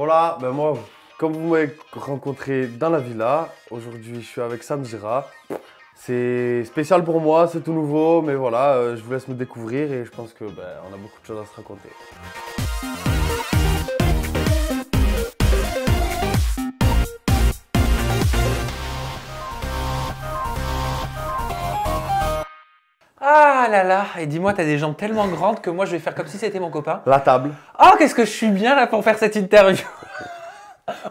Voilà, ben moi, comme vous m'avez rencontré dans la villa, aujourd'hui je suis avec Samira. C'est spécial pour moi, c'est tout nouveau, mais voilà, je vous laisse me découvrir et je pense que on a beaucoup de choses à se raconter. Ah là là, et dis-moi, t'as des jambes tellement grandes que moi je vais faire comme si c'était mon copain. La table, Oh, qu'est-ce que je suis bien là pour faire cette interview.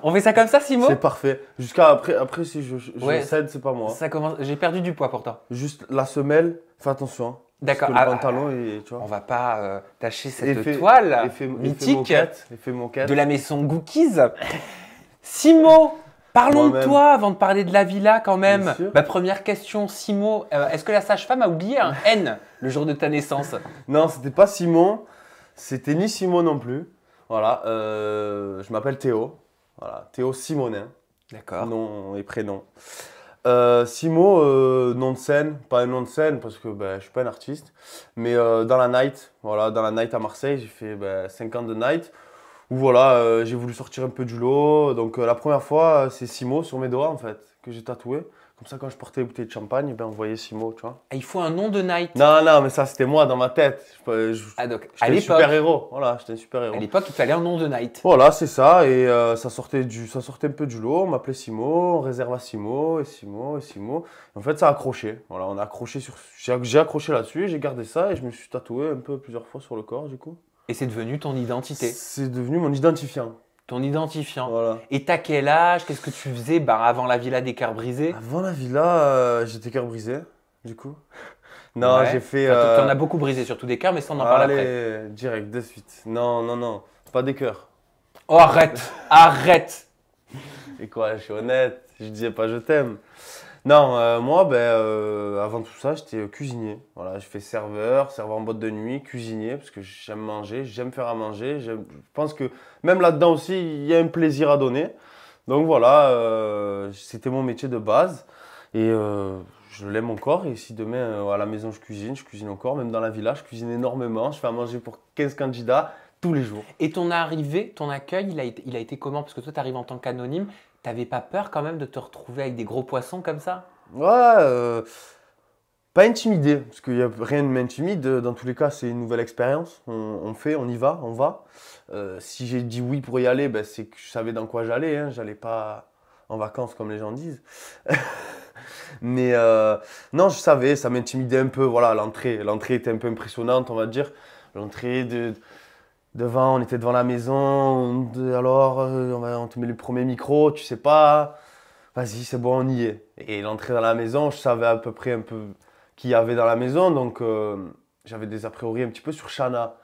On fait ça comme ça, Simo? c'est parfait. Jusqu'à après si je Ouais, cède, c'est pas moi. Ça commence. J'ai perdu du poids pourtant. Juste la semelle, fais attention. Hein, D'accord. parce que le pantalon, tu On vois. va pas tâcher cette Effet- toile effet mythique effet moquette. de la maison Gookies. Simo, parlons de Moi-même. toi avant de parler de la villa quand même. Bien sûr. Ma première question, Simo, est-ce que la sage-femme a oublié un N le jour de ta naissance? Non, c'était pas Simon, c'était ni Simon non plus. Voilà, je m'appelle Théo. Voilà, Théo Simonin, D'accord. nom et prénom. Simo, nom de scène, pas un nom de scène parce que je suis pas un artiste, mais dans la night, voilà, dans la night à Marseille, j'ai fait 5 ans de night où voilà, j'ai voulu sortir un peu du lot. Donc la première fois, c'est Simo sur mes doigts en fait que j'ai tatoué. Comme ça, quand je portais les bouteilles de champagne, on voyait Simo, tu vois. Ah, il faut un nom de night. Non, non, mais ça c'était moi dans ma tête. Ah, donc, J'étais à un l'époque, super héros. Voilà, j'étais un super héros. à l'époque, il fallait un nom de night. Voilà, c'est ça. Et ça sortait un peu du lot. On m'appelait Simo, on réserve à Simo, et Simo, et Simo. En fait, ça a accroché. Voilà, on a accroché j'ai accroché là-dessus, j'ai gardé ça et je me suis tatoué un peu plusieurs fois sur le corps, du coup. Et c'est devenu ton identité, C'est devenu mon identifiant. ton identifiant. Voilà. Et t'as quel âge? Qu'est-ce que tu faisais avant la villa des cœurs brisés? Avant la villa, j'étais cœur brisé, du coup. Non, Ouais. j'ai fait. Enfin, t'en as beaucoup brisé, surtout des cœurs, mais ça, on en parle après. Allez, direct, de suite. Non, non, non, pas des cœurs. Oh, arrête! Arrête! Et quoi, je suis honnête, je disais pas je t'aime. Non, moi, avant tout ça, j'étais cuisinier. Voilà, je fais serveur en boîte de nuit, cuisinier, parce que j'aime manger, j'aime faire à manger. Je pense que même là-dedans aussi, il y a un plaisir à donner. Donc voilà, c'était mon métier de base. Et je l'aime encore. Et si demain, à la maison, je cuisine encore. Même dans la villa, je cuisine énormément. Je fais à manger pour 15 candidats tous les jours. Et ton arrivée, ton accueil, il a été comment? Parce que toi, tu arrives en tant qu'anonyme. T'avais pas peur quand même de te retrouver avec des gros poissons comme ça? Ouais, pas intimidé, parce qu'il n'y a rien ne m'intimide. Dans tous les cas, c'est une nouvelle expérience. On fait, on y va, on va. Si j'ai dit oui pour y aller, c'est que je savais dans quoi j'allais. Hein. J'allais pas en vacances comme les gens disent. Mais non, je savais, ça m'intimidait un peu. Voilà, l'entrée était un peu impressionnante, on va dire. L'entrée devant, on était devant la maison. Alors, on te met le premier micro, tu sais pas. Vas-y, c'est bon, on y est. Et l'entrée dans la maison, je savais à peu près un peu qui y avait dans la maison, donc j'avais des a priori un petit peu sur Shana.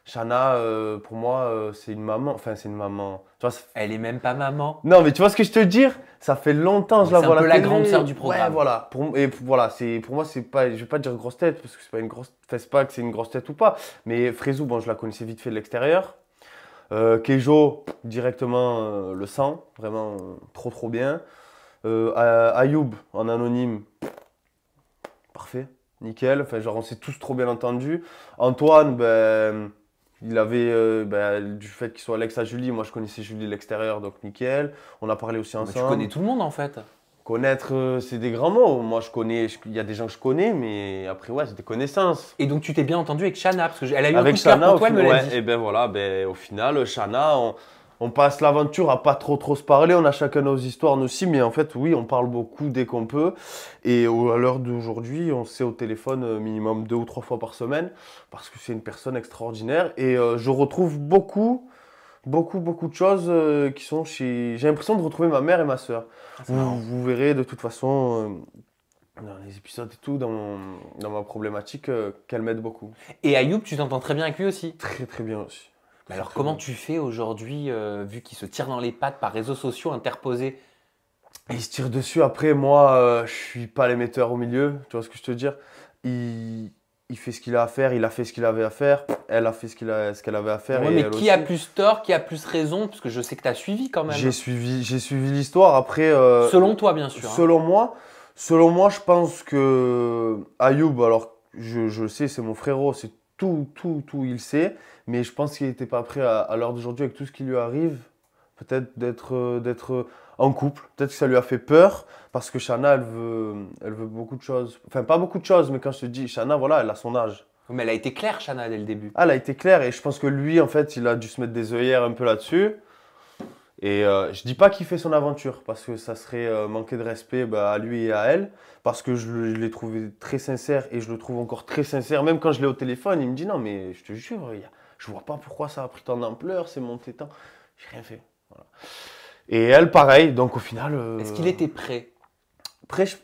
Shana, pour moi, c'est une maman. Enfin, c'est une maman. Tu vois, Elle est même pas maman. non, mais tu vois ce que je te veux dire? Ça fait longtemps que je la C'est vois un à peu la la télé. grande sœur du programme. Ouais, voilà. Voilà, pour moi, c'est pas. Je vais pas dire grosse tête parce que c'est pas une grosse. Enfin, c'est pas que c'est une grosse tête ou pas. Mais Frezou, bon, je la connaissais vite fait de l'extérieur. Keijo, directement le sang, vraiment trop trop bien. Ayoub en anonyme, parfait, nickel. Enfin, genre, on s'est tous trop bien entendus. Antoine, il avait, du fait qu'il soit l'ex à Julie, moi je connaissais Julie de l'extérieur, donc nickel. On a parlé aussi Mais ensemble. tu connais tout le monde en fait. Connaître, c'est des grands mots. Moi, il y a des gens que je connais, mais après, ouais, c'est des connaissances. Et donc tu t'es bien entendu avec Shana, parce qu'elle a eu un coup Avec de cœur Shana, pour toi, elle me l'a dit. et ben voilà, au final, Shana, on passe l'aventure à pas trop se parler. On a chacun nos histoires aussi, mais en fait, oui, on parle beaucoup dès qu'on peut. Et à l'heure d'aujourd'hui, on se sait au téléphone minimum 2 ou 3 fois par semaine, parce que c'est une personne extraordinaire. Et je retrouve beaucoup de choses qui sont chez. J'ai l'impression de retrouver ma mère et ma sœur. Vous verrez de toute façon dans les épisodes et tout, dans ma problématique, qu'elle m'aide beaucoup. Et Ayoub, tu t'entends très bien avec lui aussi. Très très bien aussi. Mais alors Très comment bien. tu fais aujourd'hui, vu qu'il se tire dans les pattes par réseaux sociaux interposés? Et il se tire dessus. Après, moi, je suis pas l'émetteur au milieu. Tu vois ce que je te veux dire? Il fait ce qu'il a à faire. Il a fait ce qu'il avait à faire. Elle a fait ce qu'elle avait à faire. Ouais, et mais elle qui a aussi. plus tort, qui a plus raison? Parce que je sais que tu as suivi quand même. J'ai suivi l'histoire. Après, Selon toi, bien sûr. Hein. Selon moi, je pense que Ayoub, alors je sais, c'est mon frérot, c'est tout, il sait, mais je pense qu'il n'était pas prêt à l'heure d'aujourd'hui avec tout ce qui lui arrive peut-être d'être en couple. Peut-être que ça lui a fait peur parce que Shana, elle veut beaucoup de choses. Enfin, pas beaucoup de choses, mais quand je te dis Shana, voilà, elle a son âge. Mais elle a été claire, Shana, dès le début. Ah, elle a été claire et je pense que lui, en fait, il a dû se mettre des œillères un peu là-dessus. Et je dis pas qu'il fait son aventure parce que ça serait manquer de respect à lui et à elle. Parce que je l'ai trouvé très sincère et je le trouve encore très sincère. Même quand je l'ai au téléphone, il me dit non, mais je te jure, je vois pas pourquoi ça a pris tant d'ampleur, c'est monté tant. J'ai rien fait. Voilà. Et elle, pareil. Donc au final. Est-ce qu'il était prêt? Après, je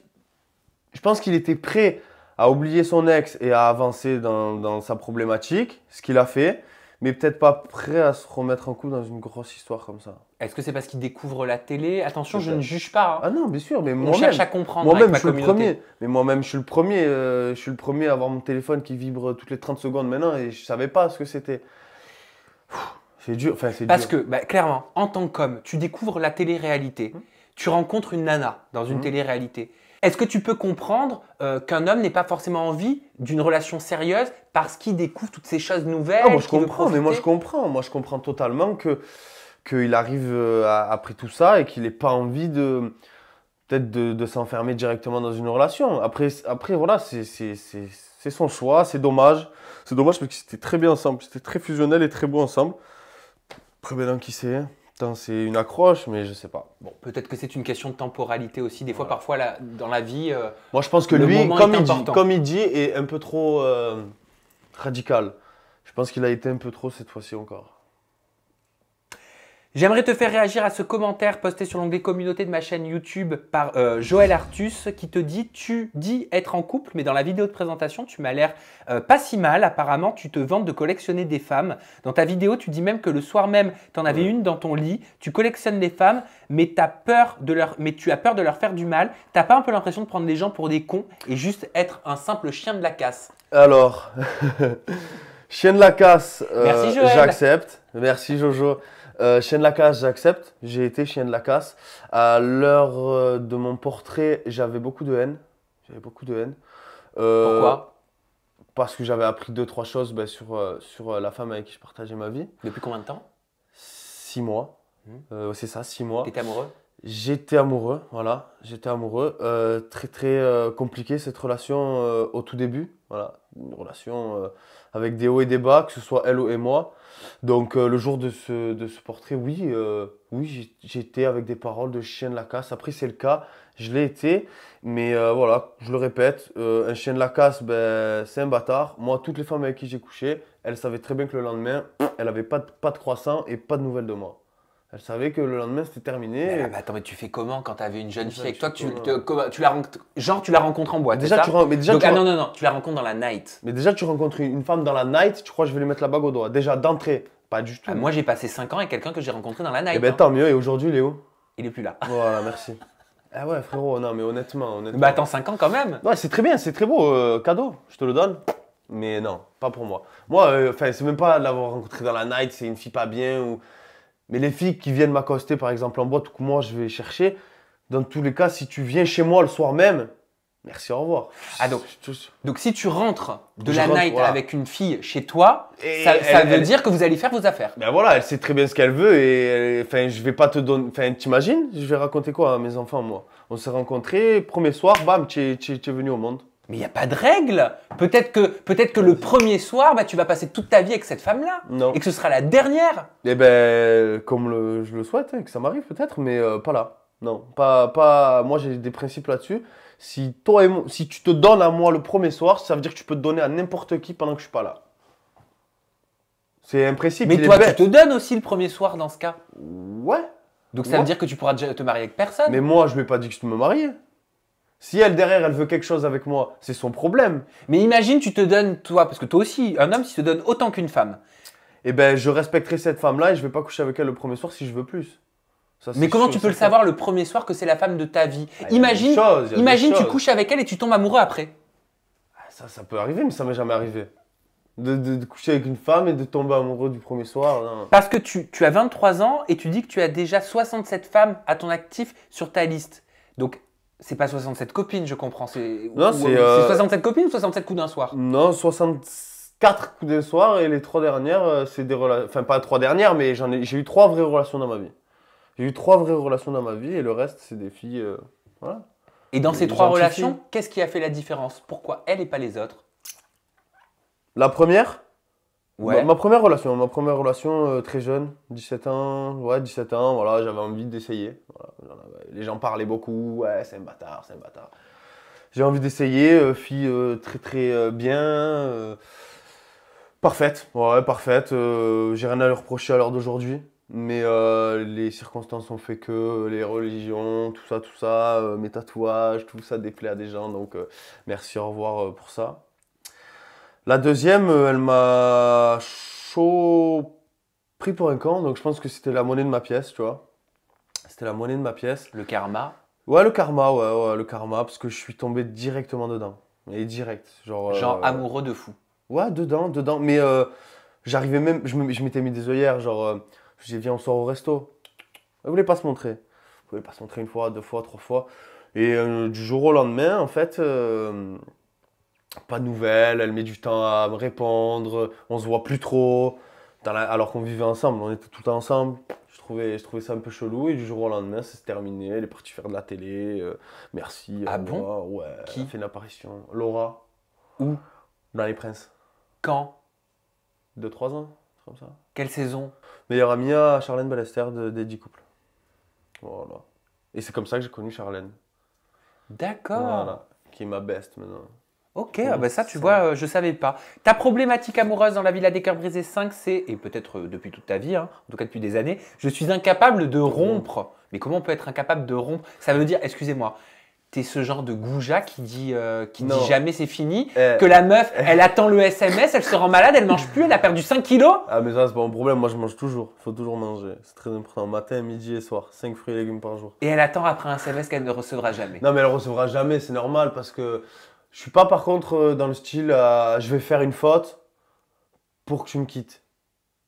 pense qu'il était prêt à oublier son ex et à avancer dans sa problématique, ce qu'il a fait, mais peut-être pas prêt à se remettre en couple dans une grosse histoire comme ça. Est-ce que c'est parce qu'il découvre la télé? Attention, je Peut-être. ne juge pas. Hein. Ah non, bien sûr, mais On moi-même, cherche à comprendre moi-même, avec je suis ma le communauté. premier. Mais moi-même, je suis le premier à avoir mon téléphone qui vibre toutes les 30 secondes maintenant et je savais pas ce que c'était. C'est dur, enfin c'est Parce dur. que, clairement, en tant qu'homme, tu découvres la télé-réalité. Tu rencontres une nana dans une télé-réalité. Est-ce que tu peux comprendre qu'un homme n'ait pas forcément envie d'une relation sérieuse parce qu'il découvre toutes ces choses nouvelles? Ah, moi je qu'il veut comprends, mais moi je profiter? comprends. Moi je comprends totalement qu'il arrive après tout ça et qu'il n'ait pas envie peut-être de s'enfermer directement dans une relation. Après voilà, c'est son choix, c'est dommage. C'est dommage parce que c'était très bien ensemble, c'était très fusionnel et très beau ensemble. Très bien qui sait. Putain, c'est une accroche, mais je sais pas. Bon, peut-être que c'est une question de temporalité aussi. Des fois, parfois, dans la vie, Moi je pense que le lui, moment est important. comme il dit, est un peu trop radical. Je pense qu'il a été un peu trop cette fois-ci encore. J'aimerais te faire réagir à ce commentaire posté sur l'onglet communauté de ma chaîne YouTube par Joël Artus qui te dit « Tu dis être en couple, mais dans la vidéo de présentation, tu m'as l'air pas si mal. Apparemment, tu te vantes de collectionner des femmes. Dans ta vidéo, tu dis même que le soir même, tu en avais une dans ton lit. Tu collectionnes les femmes, mais tu as peur de leur faire du mal. T'as pas un peu l'impression de prendre les gens pour des cons et juste être un simple chien de la casse ?» Alors, chien de la casse, Merci, Joël. j'accepte. Merci Jojo. Chien de la casse, j'accepte. J'ai été chien de la casse. À l'heure de mon portrait, j'avais beaucoup de haine. Pourquoi? Parce que j'avais appris 2-3 choses sur la femme avec qui je partageais ma vie. Depuis combien de temps? 6 mois. C'est ça, 6 mois. T'étais amoureux? J'étais amoureux, voilà. J'étais amoureux. Très très compliqué cette relation au tout début. Voilà. Une relation avec des hauts et des bas, que ce soit elle et moi. Donc le jour de ce portrait, oui, j'étais avec des paroles de chien de la casse. Après c'est le cas, je l'ai été, mais voilà, je le répète, un chien de la casse, c'est un bâtard. Moi, toutes les femmes avec qui j'ai couché, elles savaient très bien que le lendemain, elle n'avait pas de croissant et pas de nouvelles de moi. Elle savait que le lendemain c'était terminé. Mais attends, mais tu fais comment quand tu avais une jeune fille avec toi, tu fais tu la rencontres en boîte, Déjà, c'est ça? tu ren- mais déjà, Donc, tu ren- non, tu la rencontres dans la night. Mais déjà, tu rencontres une femme dans la night, tu crois que je vais lui mettre la bague au doigt. Déjà, d'entrée, pas du tout. Ah, moi, j'ai passé 5 ans avec quelqu'un que j'ai rencontré dans la night. Eh ben hein. tant mieux, et aujourd'hui, il est où? Il est plus là. Voilà, merci. Ah ouais, frérot, non, mais honnêtement. Bah attends, 5 ans quand même. Ouais, c'est très bien, c'est très beau, cadeau, je te le donne. Mais non, pas pour moi. Moi, c'est même pas de l'avoir rencontré dans la night, c'est une fille pas bien. Mais les filles qui viennent m'accoster, par exemple, en boîte, ou que moi, je vais chercher, dans tous les cas, si tu viens chez moi le soir même, merci, au revoir. Ah donc si tu rentres de Je la rentre, night voilà. avec une fille chez toi, Et ça elle- veut elle- dire que vous allez faire vos affaires. Ben voilà, elle sait très bien ce qu'elle veut et enfin, je vais pas te donner. Enfin, t'imagines? Je vais raconter quoi à mes enfants, moi? On s'est rencontrés, premier soir, bam, tu es venu au monde. Mais il n'y a pas de règle. Peut-être que le premier soir, tu vas passer toute ta vie avec cette femme-là. Non. Et que ce sera la dernière. Eh ben, je le souhaite, que ça m'arrive peut-être, mais pas là. Non, pas. Moi, j'ai des principes là-dessus. Si tu te donnes à moi le premier soir, ça veut dire que tu peux te donner à n'importe qui pendant que je suis pas là. C'est un principe. Mais il est toi, tu bête. te donnes aussi le premier soir dans ce cas. Ouais. Donc ça Ouais. veut dire que tu pourras déjà te marier avec personne. Mais moi, je lui ai pas dit que je me mariais. Si elle, derrière, elle veut quelque chose avec moi, c'est son problème. Mais imagine, tu te donnes, toi, parce que toi aussi, un homme, s'il se donne autant qu'une femme. Eh ben, je respecterai cette femme-là et je vais pas coucher avec elle le premier soir si je veux plus. Ça, c'est Mais comment sûr, tu peux le certain. savoir le premier soir que c'est la femme de ta vie? Ah, il y a des Imagine, choses, il y a des imagine tu choses. couches avec elle et tu tombes amoureux après. Ah, ça peut arriver, mais ça m'est jamais arrivé. De coucher avec une femme et de tomber amoureux du premier soir, non. Parce que tu as 23 ans et tu dis que tu as déjà 67 femmes à ton actif sur ta liste. Donc, c'est pas 67 copines, je comprends. Non, c'est, 67 copines ou 67 coups d'un soir? Non, 64 coups d'un soir et les 3 dernières, c'est des relations. Enfin, pas 3 dernières, mais j'ai eu 3 vraies relations dans ma vie. J'ai eu 3 vraies relations dans ma vie et le reste, c'est des filles. Voilà. Et dans ces Des 3 gentilles relations, filles. qu'est-ce qui a fait la différence? Pourquoi elle et pas les autres? La première, Ouais. ma première relation très jeune, 17 ans, ouais, 17 ans, voilà, j'avais envie d'essayer. Voilà, les gens parlaient beaucoup, ouais, c'est un bâtard, c'est un bâtard. J'ai envie d'essayer, fille très très bien, parfaite, ouais, parfaite. J'ai rien à lui reprocher à l'heure d'aujourd'hui. Mais les circonstances ont fait que les religions, tout ça, mes tatouages, tout ça déplaît à des gens. Donc merci, au revoir pour ça. La deuxième, elle m'a chaud pris pour un con. Donc je pense que c'était la monnaie de ma pièce, tu vois. C'était la monnaie de ma pièce. Le karma. Ouais, le karma, ouais, le karma, parce que je suis tombé directement dedans. Et direct. Genre, Genre amoureux de fou. ouais, dedans. Mais j'arrivais même, je m'étais mis des œillères, genre, j'ai dit, on sort au resto. Elle voulait pas se montrer. Elle voulait pas se montrer une fois, deux fois, trois fois. Et du jour au lendemain, en fait, pas de nouvelles, elle met du temps à me répondre, on se voit plus trop. Alors qu'on vivait ensemble, on était tout le temps ensemble. Je trouvais ça un peu chelou et du jour au lendemain, ça s'est terminé. Elle est partie faire de la télé. Merci. Ah Au bon? revoir. Ouais, elle a Qui? fait une apparition. Laura, Où? dans Les Princes. Quand? 2 3 ans, comme ça. Quelle saison? Meilleure amie à Charlène Ballester d'Eddie Couple. Voilà. Et c'est comme ça que j'ai connu Charlène. D'accord. Voilà. Qui est ma best maintenant. Ok, Pour ah moi, bah ça c'est tu ça. vois, je savais pas. Ta problématique amoureuse dans la Villa des Cœurs Brisés 5, c'est, et peut-être depuis toute ta vie, hein, en tout cas depuis des années, je suis incapable de rompre. Mais comment on peut être incapable de rompre? Ça veut dire, excusez-moi, t'es ce genre de goujat qui dit Non. jamais c'est fini, Eh, que la meuf, elle attend le SMS, elle se rend malade, elle mange plus, elle a perdu 5 kilos? Ah, mais ça, c'est pas mon problème. Moi, je mange toujours. Faut toujours manger. C'est très important. Matin, midi et soir. 5 fruits et légumes par jour. Et elle attend après un SMS qu'elle ne recevra jamais. Non, mais elle recevra jamais. C'est normal parce que je suis pas, par contre, dans le style je vais faire une faute pour que tu me quittes.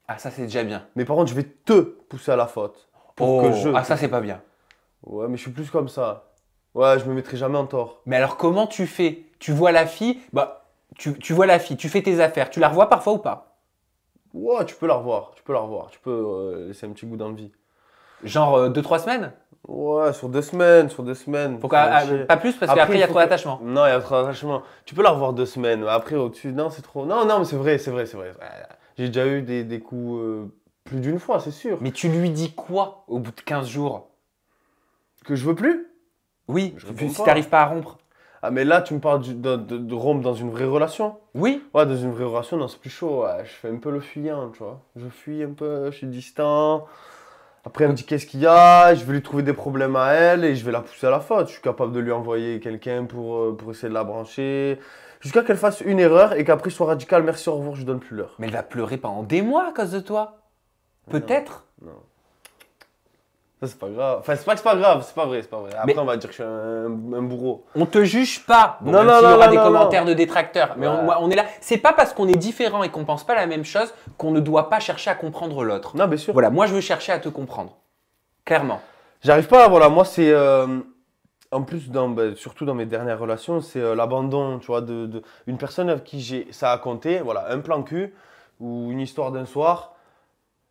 Ah ça c'est déjà bien. Mais par contre, je vais te pousser à la faute. Pour que je. Ah ça c'est pas bien. Ouais, mais je suis plus comme ça. Ouais, je me mettrai jamais en tort. Mais alors comment tu fais? Tu vois la fille, bah tu vois la fille, tu fais tes affaires, tu la revois parfois ou pas? Ouais, tu peux la revoir. Tu peux la revoir. Tu peux laisser un petit goût d'envie. Genre 2-3 semaines? Ouais, sur 2 semaines, sur 2 semaines. Faut Faut pas qu'à- chier. pas plus parce Après, qu'après il y a faut trop que- d'attachement. Non, il y a trop d'attachement. Tu peux la revoir 2 semaines. Mais après, au-dessus, non, c'est trop. Non, non, mais c'est vrai, c'est vrai, c'est vrai. Ouais, j'ai déjà eu des coups plus d'une fois, c'est sûr. Mais tu lui dis quoi au bout de 15 jours? Que je veux plus? Oui, Je réponds si pas. t'arrives pas à rompre. Ah, mais là, tu me parles de rompre dans une vraie relation? Oui, Ouais, dans une vraie relation, non, c'est plus chaud. Ouais, je fais un peu le fuyant, tu vois. Je fuis un peu, je suis distant. Après, elle me dit qu'est-ce qu'il y a, je vais lui trouver des problèmes à elle et je vais la pousser à la faute. Je suis capable de lui envoyer quelqu'un pour essayer de la brancher. Jusqu'à qu'elle fasse une erreur et qu'après je sois radical, merci, au revoir, je donne plus l'heure. mais elle va pleurer pendant des mois à cause de toi. Peut-être. Non. Ça, c'est pas grave. Enfin, c'est pas que c'est pas grave, c'est pas vrai, c'est pas vrai. Après, Mais- on va dire que je suis un bourreau. On te juge pas. Bon, Non, même non, s'il y non, aura non, des non, commentaires non. de détracteurs. Mais Ouais. on est là. C'est pas parce qu'on est différent et qu'on pense pas la même chose qu'on ne doit pas chercher à comprendre l'autre. Non, bien sûr. Voilà, moi je veux chercher à te comprendre. Clairement. J'arrive pas, voilà, moi c'est. En plus, surtout dans mes dernières relations, c'est l'abandon, tu vois, une personne avec qui ça a compté, voilà, un plan cul ou une histoire d'un soir.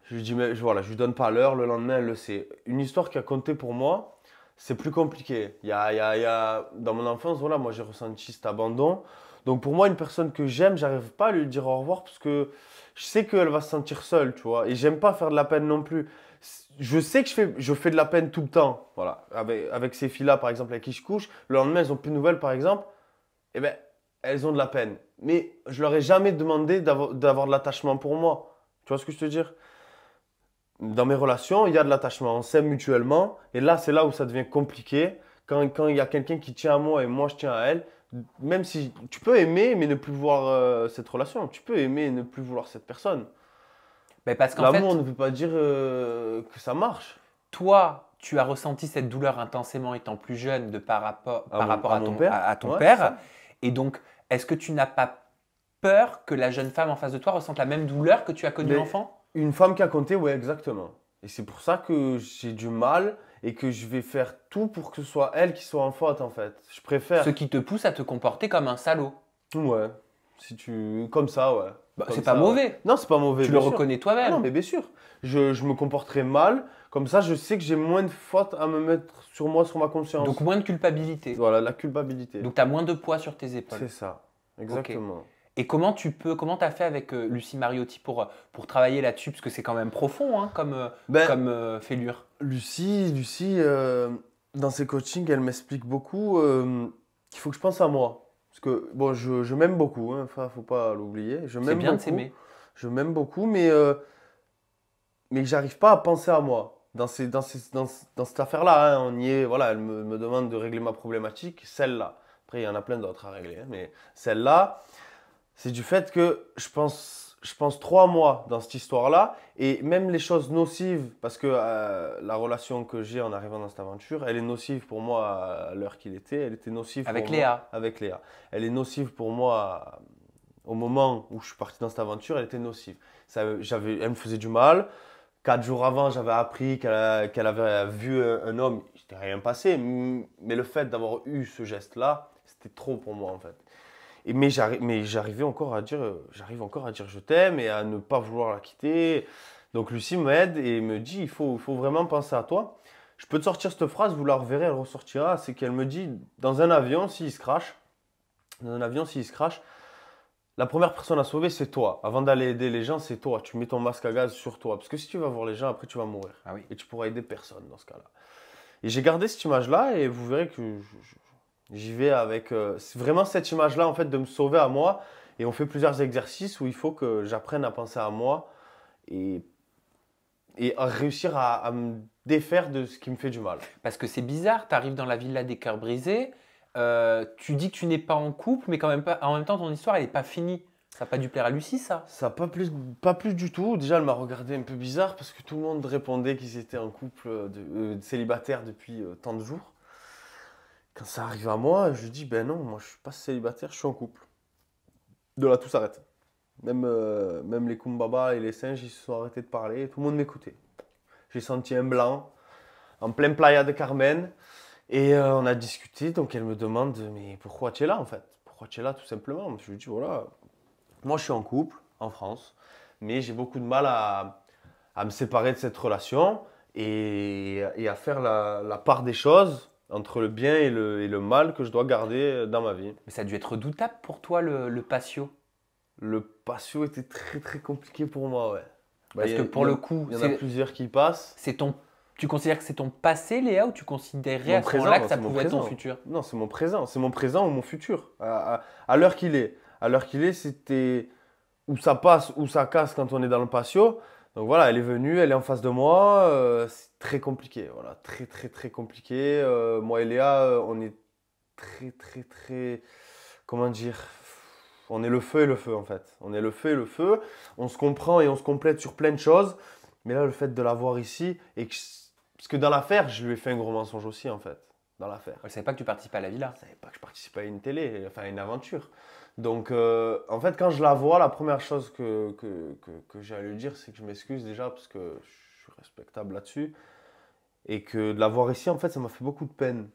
Je lui dis, mais voilà, je lui donne pas l'heure, le lendemain, elle le sait. Une histoire qui a compté pour moi, c'est plus compliqué. Dans mon enfance, voilà, moi j'ai ressenti cet abandon. Donc pour moi, une personne que j'aime, j'arrive pas à lui dire au revoir parce que je sais qu'elle va se sentir seule, tu vois. Et j'aime pas faire de la peine non plus. Je sais que je fais de la peine tout le temps. Voilà. Avec ces filles-là, par exemple, avec qui je couche, le lendemain, elles ont plus de nouvelles, par exemple. Eh ben, elles ont de la peine. Mais je leur ai jamais demandé d'avoir de l'attachement pour moi. Tu vois ce que je veux dire? Dans mes relations, il y a de l'attachement. On s'aime mutuellement. Et là, c'est là où ça devient compliqué. Quand il y a quelqu'un qui tient à moi et moi, je tiens à elle. Même si tu peux aimer, mais ne plus vouloir cette relation. Tu peux aimer et ne plus vouloir cette personne. Mais parce qu'en fait, L'amour ne veut pas dire que ça marche. toi, tu as ressenti cette douleur intensément étant plus jeune par rapport à mon ton, père. à ton Ouais, père. c'est ça. Et donc, est-ce que tu n'as pas peur que la jeune femme en face de toi ressente la même douleur que tu as connue Mais- enfant? Une femme qui a compté, ouais, exactement. Et c'est pour ça que j'ai du mal et que je vais faire tout pour que ce soit elle qui soit en faute, en fait. Je préfère. Ce qui te pousse à te comporter comme un salaud. Ouais, Comme ça, ouais. Bah, Comme c'est pas ça, mauvais. ouais. Non, c'est pas mauvais. Tu le bien sûr. reconnais Ah toi-même. non, mais bien sûr. Je me comporterai mal. Comme ça, je sais que j'ai moins de fautes à me mettre sur moi, sur ma conscience. Donc moins de culpabilité. Voilà, la culpabilité. Donc tu as moins de poids sur tes épaules. C'est ça, exactement. Et comment tu as fait avec Lucie Mariotti pour travailler là-dessus? Parce que c'est quand même profond hein, comme fêlure. Lucie dans ses coachings, elle m'explique beaucoup qu'il faut que je pense à moi. Parce que, bon, je m'aime beaucoup, hein, faut pas l'oublier. Je C'est m'aime bien de beaucoup. s'aimer. Je m'aime beaucoup, mais j'arrive pas à penser à moi. Dans cette affaire-là, hein, on y est, voilà, elle me demande de régler ma problématique, celle-là. Après, il y en a plein d'autres à régler, hein, mais celle-là, c'est du fait que je pense trop à moi dans cette histoire-là, et même les choses nocives, parce que la relation que j'ai en arrivant dans cette aventure, elle est nocive pour moi à l'heure qu'il était, elle était nocive Avec pour Léa. moi, avec Léa. Elle est nocive pour moi au moment où je suis parti dans cette aventure, elle était nocive. Elle me faisait du mal. 4 jours avant, j'avais appris qu'elle avait vu un homme. Il n'était rien passé, mais le fait d'avoir eu ce geste-là, c'était trop pour moi en fait. Mais j'arrive encore à dire je t'aime et à ne pas vouloir la quitter. Donc Lucie m'aide et me dit il faut vraiment penser à toi. Je peux te sortir cette phrase, vous la reverrez, elle ressortira. C'est qu'elle me dit dans un avion, s'il se crache, la première personne à sauver, c'est toi. Avant d'aller aider les gens, c'est toi. Tu mets ton masque à gaz sur toi. Parce que si tu vas voir les gens, après, tu vas mourir. Ah oui. Et tu pourras aider personne dans ce cas-là. Et j'ai gardé cette image-là et vous verrez que j'y vais avec... c'est vraiment cette image-là, en fait, de me sauver à moi. Et on fait plusieurs exercices où il faut que j'apprenne à penser à moi et à réussir à me défaire de ce qui me fait du mal. Parce que c'est bizarre, tu arrives dans la villa des cœurs brisés, tu dis que tu n'es pas en couple, mais quand même pas, en même temps, ton histoire, elle n'est pas finie. Ça n'a pas dû plaire à Lucie, ça? Ça n'a pas plus du tout. Déjà, elle m'a regardé un peu bizarre parce que tout le monde répondait qu'ils étaient en couple célibataire depuis tant de jours. Quand ça arrive à moi, je dis ben non, moi je suis pas célibataire, je suis en couple. De là, tout s'arrête. Même les Kumbaba et les singes, ils se sont arrêtés de parler, tout le monde m'écoutait. J'ai senti un blanc en pleine playa de Carmen et on a discuté. Donc elle me demande mais pourquoi tu es là en fait? Pourquoi tu es là tout simplement? Je lui dis voilà. Moi, je suis en couple, en France, mais j'ai beaucoup de mal à me séparer de cette relation et à faire la part des choses entre le bien et le mal que je dois garder dans ma vie. Mais ça a dû être redoutable pour toi, le patio. Le patio était très très compliqué pour moi, ouais. Bah, Parce que pour le coup, il y en a plusieurs qui passent. tu considères que c'est ton passé, Léa, ou tu considérais Mon à ce moment-là que ça c'est mon pouvait être ton présent. futur? Non, c'est mon présent. C'est mon présent ou mon futur. À l'heure qu'il est. À l'heure qu'il est, c'était où ça passe, où ça casse quand on est dans le patio. Donc voilà, elle est venue, elle est en face de moi. C'est très compliqué. Voilà, très très très compliqué. Moi et Léa, on est très très très. Comment dire? On est le feu et le feu en fait. On est le feu et le feu. On se comprend et on se complète sur plein de choses. Mais là, le fait de la voir ici, parce que dans l'affaire, je lui ai fait un gros mensonge aussi en fait. Dans l'affaire. Elle ne savait pas que tu participais à la villa. Je ne savais pas que je participais à une télé, enfin à une aventure. Donc en fait, quand je la vois, la première chose que j'ai à lui dire, c'est que je m'excuse déjà parce que je suis respectable là-dessus. Et que de la voir ici, en fait, ça m'a fait beaucoup de peine.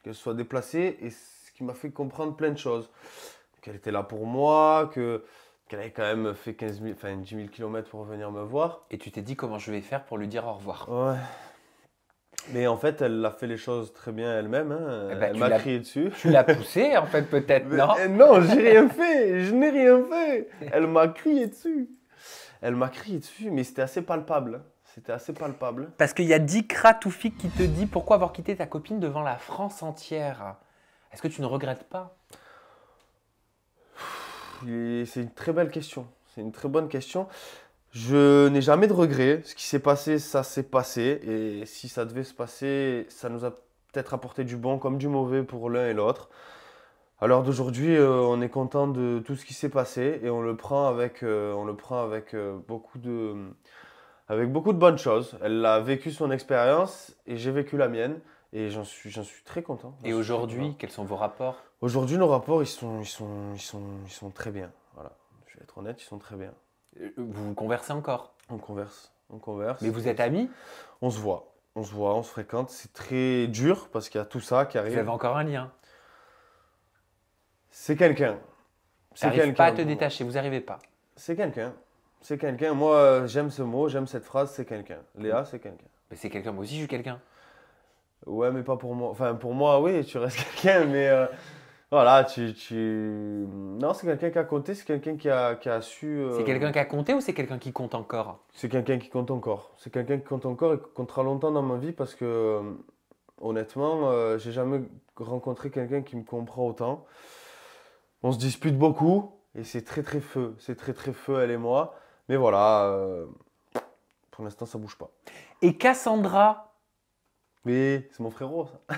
Qu'elle soit déplacée et ce qui m'a fait comprendre plein de choses. Qu'elle était là pour moi, qu'elle avait quand même fait 10 000 km pour venir me voir. Et tu t'es dit comment je vais faire pour lui dire au revoir. Ouais. Mais en fait, elle a fait les choses très bien elle-même. Hein. Eh ben, Elle m'a crié dessus. Tu l'as poussée, en fait, peut-être, non? Non, j'ai rien fait. Je n'ai rien fait. Elle m'a crié dessus. Elle m'a crié dessus, mais c'était assez palpable. C'était assez palpable. Parce qu'il y a Dikra Toufik qui te dit pourquoi avoir quitté ta copine devant la France entière. Est-ce que tu ne regrettes pas? C'est une très belle question. C'est une très bonne question. Je n'ai jamais de regrets. Ce qui s'est passé, ça s'est passé. Et si ça devait se passer, ça nous a peut-être apporté du bon comme du mauvais pour l'un et l'autre. À l'heure d'aujourd'hui, on est content de tout ce qui s'est passé et on le prend avec beaucoup de bonnes choses. Elle a vécu son expérience et j'ai vécu la mienne et j'en suis très content. Et aujourd'hui, quels sont vos rapports? Aujourd'hui, nos rapports, ils sont très bien. Voilà. Je vais être honnête, ils sont très bien. Vous conversez encore? On converse. Mais vous êtes amis? On se voit, on se fréquente. C'est très dur parce qu'il y a tout ça qui arrive. Vous avez encore un lien? C'est quelqu'un. C'est T'arrives pas à quelqu'un. te détacher, vous arrivez pas. C'est quelqu'un. C'est quelqu'un. Moi, j'aime ce mot, j'aime cette phrase, c'est quelqu'un. Léa, c'est quelqu'un. Mais c'est quelqu'un, moi aussi je suis quelqu'un. Ouais, mais pas pour moi. Enfin, pour moi, oui, tu restes quelqu'un, mais voilà, Non, c'est quelqu'un qui a compté, c'est quelqu'un qui a su. C'est quelqu'un qui a compté ou c'est quelqu'un qui compte encore? C'est quelqu'un qui compte encore. C'est quelqu'un qui compte encore et qui comptera longtemps dans ma vie parce que, honnêtement, j'ai jamais rencontré quelqu'un qui me comprend autant. On se dispute beaucoup et c'est très très feu. C'est très très feu, elle et moi. Mais voilà, pour l'instant, ça bouge pas. Et Cassandra, Oui, c'est mon frérot, ça.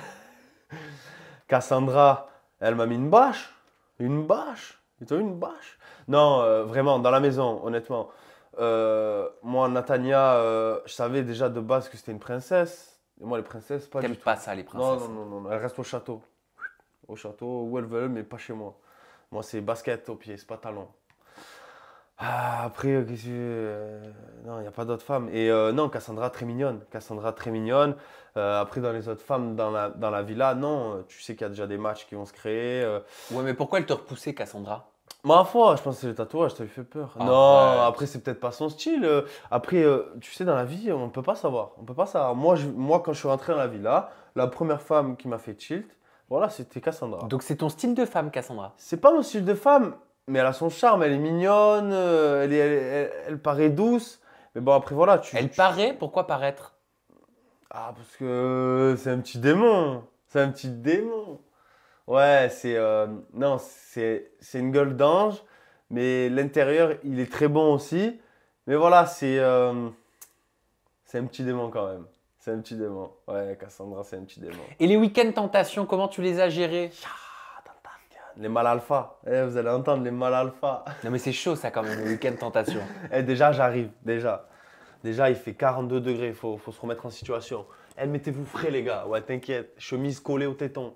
Cassandra, elle m'a mis une bâche. Une bâche. Et t'as eu une bâche? Non, vraiment, dans la maison, honnêtement. Moi, Natania, je savais déjà de base que c'était une princesse. Et moi, les princesses, pas du t'aimes tout. pas ça les Non, princesses? non, non, non, elles restent au château. Au château, où elles veulent, mais pas chez moi. Moi, c'est basket au pied, c'est pas talon. Ah, après, non, il n'y a pas d'autres femmes. Et non, Cassandra, très mignonne. Cassandra, très mignonne. Après, dans les autres femmes, dans la villa, non, tu sais qu'il y a déjà des matchs qui vont se créer. Ouais, mais pourquoi elle te repoussait, Cassandra? Ma foi, je pense que c'est le tatouage, ça lui fait peur. Ah, Non, ouais. après, c'est peut-être pas son style. Après, tu sais, dans la vie, on peut pas savoir. On peut pas savoir. Moi, quand je suis rentré dans la villa, la première femme qui m'a fait tilt, voilà, c'était Cassandra. Donc c'est ton style de femme, Cassandra. C'est pas mon style de femme, mais elle a son charme, elle est mignonne, elle paraît douce. Mais bon, après, voilà, Elle paraît, pourquoi paraître? Ah, parce que c'est un petit démon. C'est un petit démon. Ouais, non, c'est une gueule d'ange, mais l'intérieur, il est très bon aussi. Mais voilà, c'est un petit démon quand même. C'est un petit démon. Ouais, Cassandra, c'est un petit démon. Et les week-ends tentations, comment tu les as gérés? Les mâles alpha. Vous allez entendre les mâles alpha. Non mais c'est chaud ça quand même, les week-ends tentations. Déjà, j'arrive. Déjà, il fait 42 degrés. Faut se remettre en situation. Mettez-vous frais, les gars. Ouais, t'inquiète. Chemise collée au téton.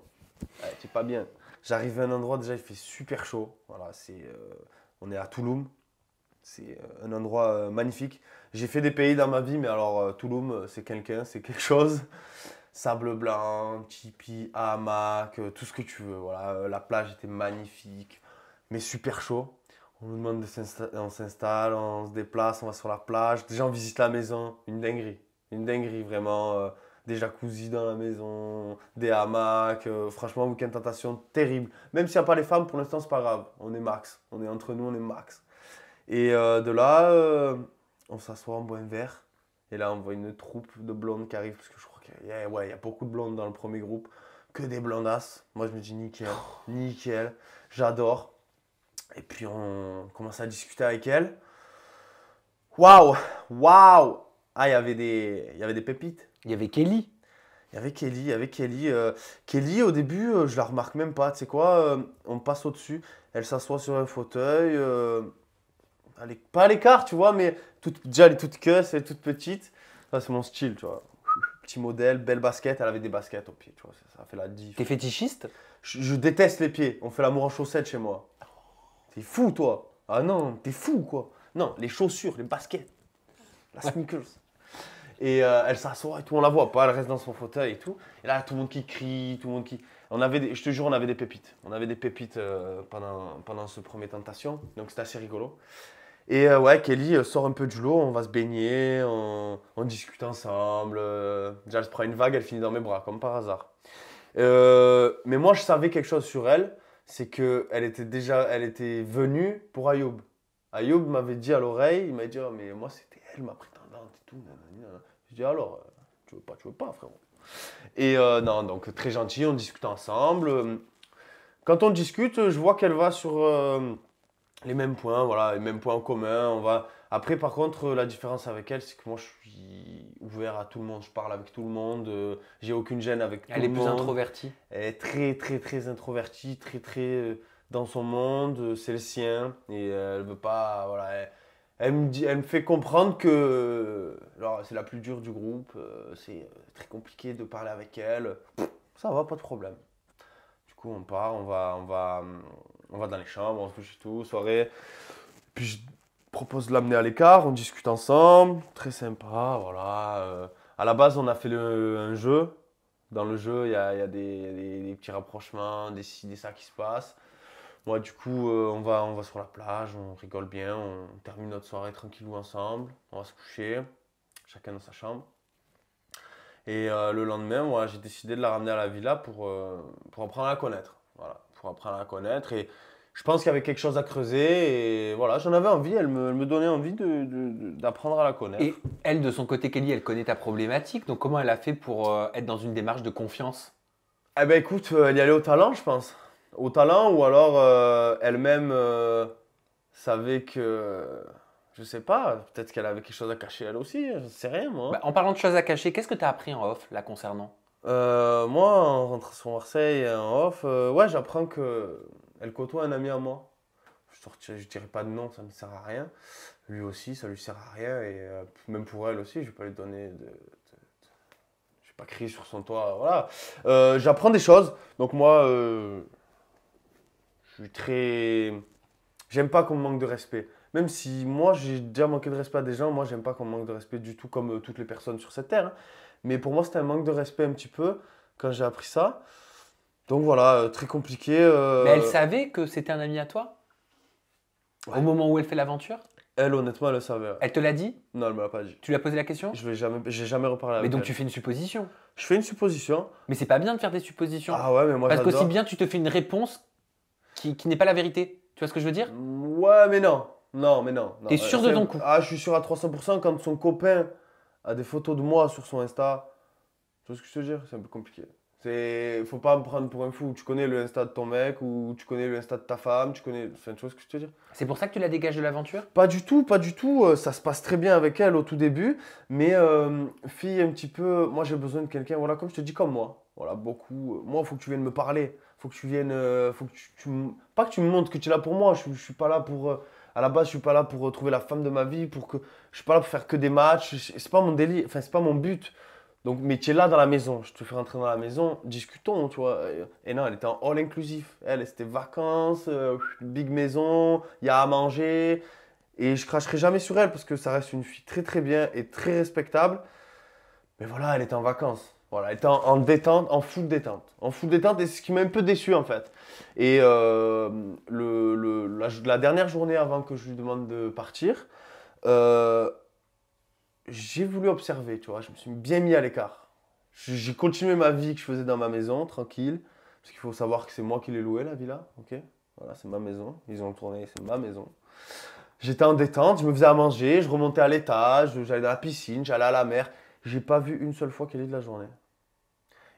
Ouais, c'est pas bien. J'arrive à un endroit, déjà, il fait super chaud. Voilà, on est à Touloum. C'est un endroit magnifique. J'ai fait des pays dans ma vie, mais alors Touloum, c'est quelqu'un, c'est quelque chose. Sable blanc, tipi, hamac, tout ce que tu veux. Voilà, la plage était magnifique, mais super chaud. On nous demande on s'installe, on se déplace, on va sur la plage. Déjà, on visite la maison. Une dinguerie vraiment. Des jacuzzis dans la maison, des hamacs. Franchement, week-end tentation terrible. Même s'il n'y a pas les femmes, pour l'instant, c'est pas grave. On est max. On est entre nous, on est max. Et de là, on s'assoit, on boit un verre. Et là, on voit une troupe de blondes qui arrivent. Parce que je crois qu'il y a beaucoup de blondes dans le premier groupe. Que des blondasses. Moi, je me dis nickel, nickel. J'adore. Et puis, on commence à discuter avec elles. Waouh! Waouh! Ah, il y avait des pépites. Il y avait Kelly. Il y avait Kelly. Kelly, au début, je la remarque même pas. Tu sais quoi? On passe au-dessus. Elle s'assoit sur un fauteuil. Pas à l'écart, tu vois, mais déjà, elle est toute queue, elle est toute petite. Ça, c'est mon style, tu vois. Petit modèle, belle basket. Elle avait des baskets au pied, tu vois. Ça fait la diff. T'es fétichiste? Je déteste les pieds. On fait l'amour en chaussettes chez moi. T'es fou, toi. Ah non, t'es fou, quoi. Non, les chaussures, les baskets. La sneakers. Et elle s'assoit et tout, on la voit pas, elle reste dans son fauteuil et tout. Et là, tout le monde qui crie, tout le monde qui. Je te jure, on avait des pépites. On avait des pépites pendant ce premier tentation. Donc c'était assez rigolo. Et ouais, Kelly sort un peu du lot, on va se baigner, on discute ensemble. Déjà, elle se prend une vague, elle finit dans mes bras, comme par hasard. Mais moi, je savais quelque chose sur elle, c'est qu'elle elle était venue pour Ayoub. Ayoub m'avait dit à l'oreille, il m'a dit, oh, mais moi, c'était elle, ma prétendante et tout. Nanani, nanana. Je dis, alors, tu veux pas, frérot. Et non, donc très gentil, on discute ensemble. Quand on discute, je vois qu'elle va sur les mêmes points, voilà, les mêmes points en commun. Après, par contre, la différence avec elle, c'est que moi, je suis ouvert à tout le monde. Je parle avec tout le monde. J'ai aucune gêne avec tout le monde. Elle est plus introvertie. Elle est très, très, très introvertie, très, très dans son monde. C'est le sien. Et elle veut pas, voilà. Elle me fait comprendre que alors, c'est la plus dure du groupe. C'est très compliqué de parler avec elle. Ça va, pas de problème. Du coup, on part, on va dans les chambres, on se couche et tout, soirée. Puis je propose de l'amener à l'écart, on discute ensemble, très sympa, voilà. À la base, on a fait un jeu. Dans le jeu, il y a des petits rapprochements, des ci, des ça qui se passent. Moi, du coup, on va sur la plage, on rigole bien, on termine notre soirée tranquillou ensemble, on va se coucher, chacun dans sa chambre. Et le lendemain, moi, j'ai décidé de la ramener à la villa pour apprendre à la connaître. Voilà, pour apprendre à la connaître. Et je pense qu'il y avait quelque chose à creuser. Et voilà, j'en avais envie, elle me donnait envie d'apprendre à la connaître. Et elle, de son côté, Kelly, elle connaît ta problématique. Donc, comment elle a fait pour être dans une démarche de confiance? Eh ben écoute, elle y allait au talent, je pense. Au talent, ou alors elle-même savait que. Je sais pas, peut-être qu'elle avait quelque chose à cacher elle aussi, je sais rien moi. Bah, en parlant de choses à cacher, qu'est-ce que tu as appris en off, là, concernant? Moi, en rentrant sur Marseille en off, ouais, j'apprends que elle côtoie un ami à moi. Je dirais pas de nom, ça ne sert à rien. Lui aussi, ça lui sert à rien. Et même pour elle aussi, je vais pas lui donner je vais pas crier sur son toit, voilà. J'apprends des choses. Donc moi, je suis très. J'aime pas qu'on me manque de respect. Même si moi, j'ai déjà manqué de respect à des gens, moi, j'aime pas qu'on me manque de respect du tout, comme toutes les personnes sur cette terre, hein. Mais pour moi, c'était un manque de respect un petit peu quand j'ai appris ça. Donc voilà, très compliqué. Mais elle savait que c'était un ami à toi? Ouais. Au moment où elle fait l'aventure? Elle, honnêtement, elle le savait. Ouais. Elle te l'a dit? Non, elle me l'a pas dit. Tu lui as posé la question? J'ai jamais reparlé Mais avec donc elle. tu fais une supposition. Je fais une supposition. Mais c'est pas bien de faire des suppositions. Ah ouais, mais moi Parce j'adore. qu'aussi bien tu te fais une réponse qui n'est pas la vérité. Tu vois ce que je veux dire? Ouais, mais non. Non, mais non. T'es sûr de ton coup? Ah, je suis sûr à 300% quand son copain a des photos de moi sur son Insta. Tu vois ce que je te veux dire? C'est un peu compliqué. Faut pas me prendre pour un fou. Tu connais le Insta de ton mec ou tu connais le Insta de ta femme. Enfin, tu vois ce que je te veux dire? C'est pour ça que tu la dégages de l'aventure? Pas du tout, pas du tout. Ça se passe très bien avec elle au tout début. Mais fille, un petit peu. Moi, j'ai besoin de quelqu'un, voilà, comme je te dis, comme moi. Voilà, beaucoup. Moi, il faut que tu viennes me parler. Faut que tu viennes. Faut que pas que tu me montres que tu es là pour moi. Je suis pas là pour. À la base, je suis pas là pour trouver la femme de ma vie. Je suis pas là pour faire que des matchs. C'est pas mon délire. Enfin, c'est pas mon but. Donc, mais tu es là dans la maison. Je te fais rentrer dans la maison. Discutons, tu vois. Et non, elle était en all inclusif. C'était vacances, big maison, il y a à manger. Et je cracherai jamais sur elle parce que ça reste une fille très très bien et très respectable. Mais voilà, elle était en vacances. Voilà, elle était en détente, en full détente. En full détente, et c'est ce qui m'a un peu déçu en fait. Et la dernière journée avant que je lui demande de partir, euh, j'ai voulu observer, tu vois. Je me suis bien mis à l'écart. J'ai continué ma vie que je faisais dans ma maison, tranquille. Parce qu'il faut savoir que c'est moi qui l'ai loué, la villa, ok? Voilà, c'est ma maison. Ils ont tourné, c'est ma maison. J'étais en détente, je me faisais à manger, je remontais à l'étage, j'allais dans la piscine, j'allais à la mer. J'ai pas vu une seule fois Kelly de la journée.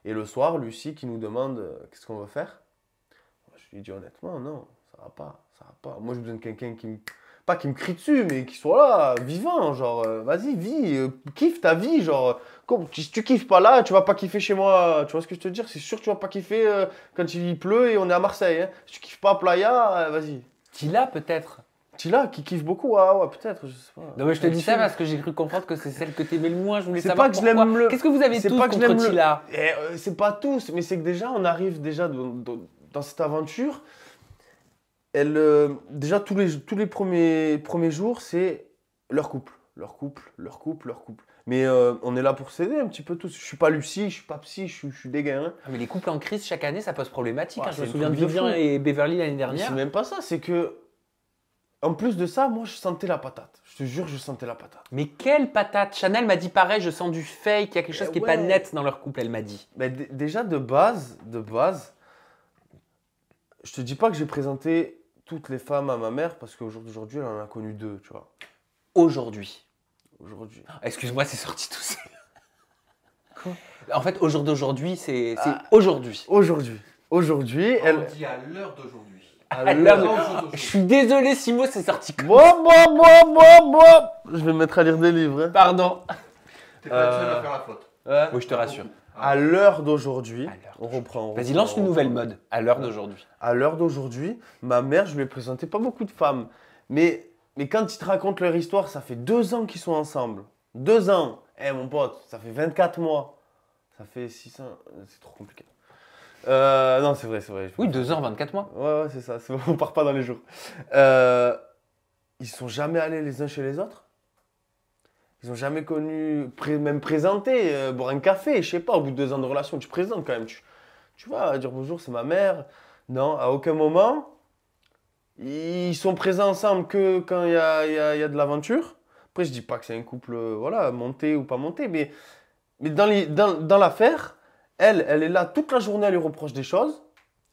Et le soir, Lucie qui nous demande qu'est-ce qu'on veut faire. Je lui dis honnêtement, non, ça va pas, ça va pas. Moi, j'ai besoin de quelqu'un pas qui me crie dessus, mais qui soit là, vivant, genre, vas-y, vis, kiffe ta vie, genre, si tu kiffes pas là, tu vas pas kiffer chez moi, tu vois ce que je te veux dire? C'est sûr que tu vas pas kiffer quand il pleut et on est à Marseille, hein. Si tu kiffes pas à Playa, vas-y. Tila peut-être. Tila qui kiffe beaucoup, ah ouais, peut-être, je sais pas. Non mais je te dis ça parce que j'ai cru comprendre que c'est celle que t'aimais le moins. Je voulais C'est savoir pas que je pourquoi. l'aime le- Qu'est-ce que vous avez c'est tous pas que je contre l'aime le- Tila? C'est pas tous, mais c'est que déjà, on arrive déjà dans cette aventure. Elle, déjà, tous les premiers jours, c'est leur couple. Leur couple, leur couple, leur couple. Mais on est là pour s'aider un petit peu tous. Je suis pas Lucie, je suis pas psy, je suis des gars, hein. Ah, mais les couples en crise chaque année, ça pose problématique, Ouais, hein. Je c'est me un souviens de truc de Vivien fou. et Beverly l'année Mais dernière. c'est même pas ça, c'est que. En plus de ça, moi, je sentais la patate. Je te jure, je sentais la patate. Mais quelle patate! Chanel m'a dit pareil, je sens du fake, il y a quelque chose qui est pas ouais. net dans leur couple, elle m'a dit. Mais déjà, de base, je te dis pas que j'ai présenté toutes les femmes à ma mère parce qu'aujourd'hui, elle en a connu 2, tu vois. Aujourd'hui. Aujourd'hui. Excuse-moi, c'est sorti tout seul. Quoi? En fait, au jour d'aujourd'hui, c'est Ah. aujourd'hui. Aujourd'hui, elle. On dit à l'heure d'aujourd'hui. à l'heure l'heure- Je suis désolé, Simo, c'est sorti. Moi. Je vais me mettre à lire des livres, hein. Pardon. T'es pas le seul à faire la faute. Oui, je te rassure. À l'heure d'aujourd'hui, À l'heure on reprend. Vas-y, lance une nouvelle mode à l'heure d'aujourd'hui. À l'heure d'aujourd'hui, ma mère, je lui ai présenté pas beaucoup de femmes. Mais quand ils te racontent leur histoire, ça fait 2 ans qu'ils sont ensemble. 2 ans. Eh mon pote, ça fait 24 mois. Ça fait 600. C'est trop compliqué. Non, c'est vrai. Oui, 2 ans, 24 mois. Ouais, c'est ça. On part pas dans les jours. Ils sont jamais allés les uns chez les autres. Ils ont jamais connu, même présenté, boire un café, je sais pas, au bout de 2 ans de relation, tu présentes quand même. Tu vas dire bonjour, c'est ma mère. Non, à aucun moment, ils sont présents ensemble que quand il y a de l'aventure. Après, je dis pas que c'est un couple, voilà, monté ou pas monté, mais dans l'affaire, elle est là toute la journée, elle lui reproche des choses.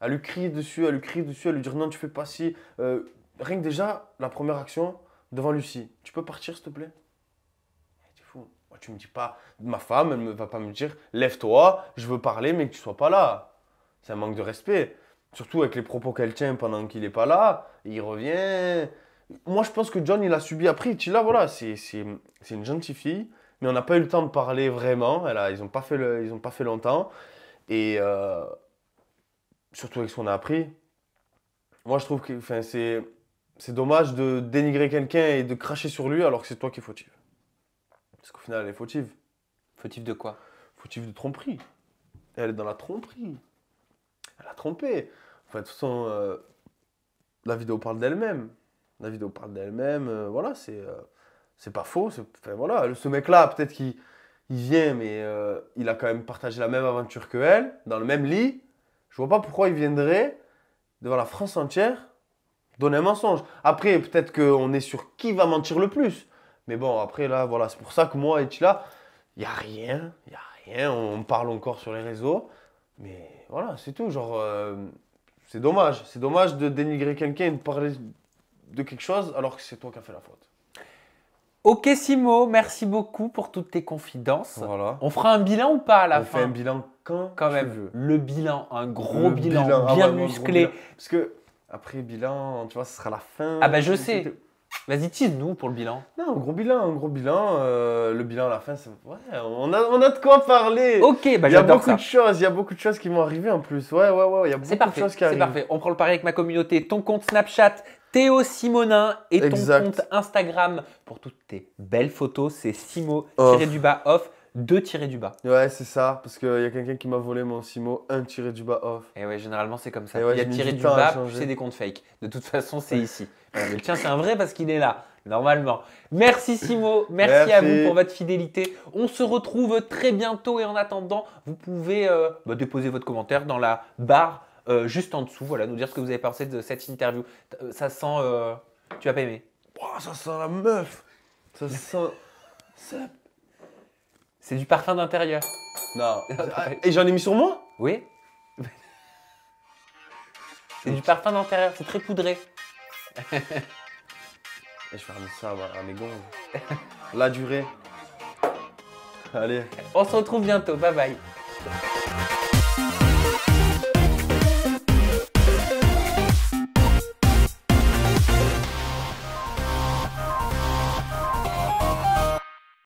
Elle lui crie dessus, elle lui dit non, tu fais pas ci. Rien que déjà, la première action, devant Lucie. Tu peux partir, s'il te plaît? Tu es fou. Moi, tu me dis pas, ma femme, elle ne va pas me dire, lève-toi, je veux parler, mais que tu sois pas là. C'est un manque de respect. Surtout avec les propos qu'elle tient pendant qu'il n'est pas là. Il revient. Moi, je pense que John, il a subi. Après, tu là, voilà, c'est une gentille fille, mais on n'a pas eu le temps de parler vraiment. Ils n'ont pas fait longtemps. Et surtout avec ce qu'on a appris, moi, je trouve que enfin, c'est dommage de dénigrer quelqu'un et de cracher sur lui alors que c'est toi qui es fautive. Parce qu'au final, elle est fautive. Fautif de quoi? Fautive de tromperie. Elle est dans la tromperie. Elle a trompé. Enfin, de toute façon, la vidéo parle d'elle-même. La vidéo parle d'elle-même. Voilà, c'est pas faux. Enfin, voilà, ce mec-là, peut-être qu'il vient, mais il a quand même partagé la même aventure que elle, dans le même lit. Je vois pas pourquoi il viendrait devant la France entière donner un mensonge. Après, peut-être qu'on est sur qui va mentir le plus. Mais bon, après, là, voilà, c'est pour ça que moi et Tila, il n'y a rien. On parle encore sur les réseaux. Mais voilà, c'est tout. Genre, c'est dommage. C'est dommage de dénigrer quelqu'un et de parler de quelque chose alors que c'est toi qui as fait la faute. Ok Simo, merci beaucoup pour toutes tes confidences. Voilà. On fera un bilan ou pas à la On fin? fait un bilan quand Quand tu même, veux. le bilan, un gros Le bilan, ah bien ouais, moi, musclé. gros bilan. Parce que après bilan, tu vois, ce sera la fin. Ah bah je sais. Vas-y, tease-nous pour le bilan. Non, un gros bilan. Le bilan à la fin, c'est... Ouais, on a de quoi parler. Ok, bah Il y a j'adore beaucoup ça. de choses, il y a beaucoup de choses qui vont arriver en plus. Ouais, il y a beaucoup C'est de parfait, choses qui c'est arrivent. parfait. On prend le pari avec ma communauté. Ton compte Snapchat, Théo Simonin, et ton Exact. compte Instagram pour toutes tes belles photos, c'est Off. Simo-off, 2-. Ouais, c'est ça, parce qu'il y a quelqu'un qui m'a volé mon Simo, off. Et ouais, généralement c'est comme ça. Et ouais, Il y a j'ai mis tiré du du temps à bas, changer. c'est des comptes fake. De toute façon, c'est ici. Voilà, mais le tien, c'est un vrai parce qu'il est là, normalement. Merci Simo, merci à vous pour votre fidélité. On se retrouve très bientôt et en attendant, vous pouvez déposer votre commentaire dans la barre juste en dessous. Voilà, nous dire ce que vous avez pensé de cette interview. Ça sent... tu vas pas aimer. Wow, ça sent la meuf. Ça sent... C'est du parfum d'intérieur. Non. Et j'en ai mis sur moi? Oui. C'est du parfum d'intérieur, c'est très poudré. Et je vais ramener ça à mes gongs. La durée. Allez. On se retrouve bientôt, bye bye.